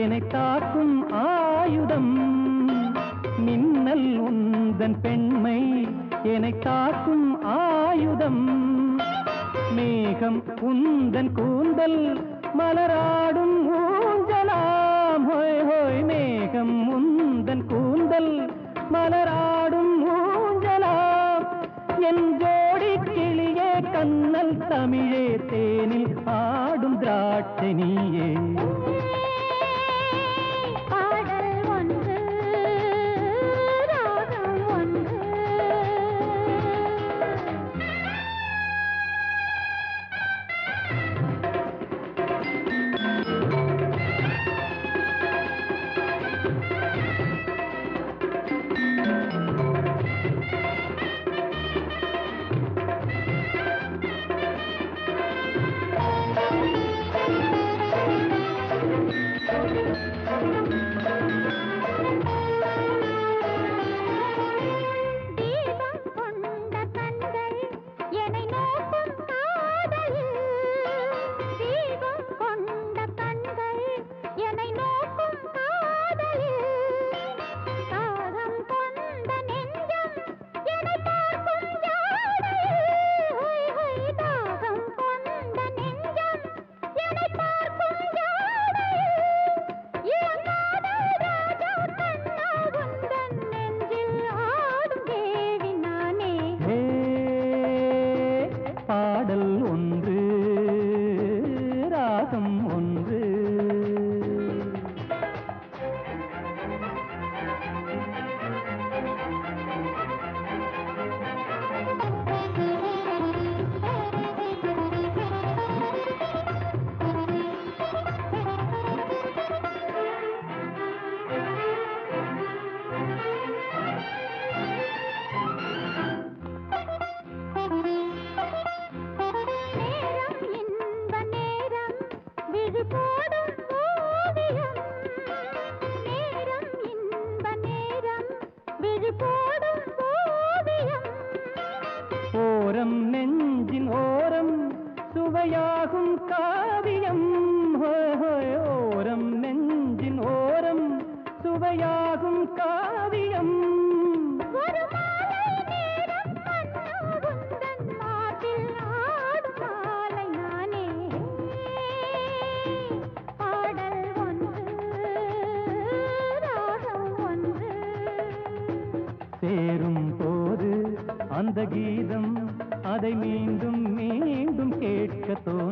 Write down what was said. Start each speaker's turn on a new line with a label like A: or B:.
A: என்னை தாக்கும் ஆயுதம். மின்னல் உந்தன் பெண்மை என்னை தாக்கும் ஆயுதம். மேகம் உந்தன் கூந்தல் மலராடும் ஊஞ்சலாம். ஹோய் ஹோய் மேகம் உந்தன் கூந்தல் மலராடும் ஊஞ்சலாம். என் ஜோடி கிளியே கண்ணல் தமிழே தேனில் ஆடும் திராட்சை நீயே. பாடல் ஒன்று ராகம் ஒன்று. ஓரம் நெஞ்சின் ஓரம் சுவையாகும் காவியம். ஓரம் நெஞ்சின் ஓரம் சுவையாகும் காவியம். சேரும் போது அந்த கீதம் அதை மீண்டும் மீண்டும் கேட்க தோன்றும்.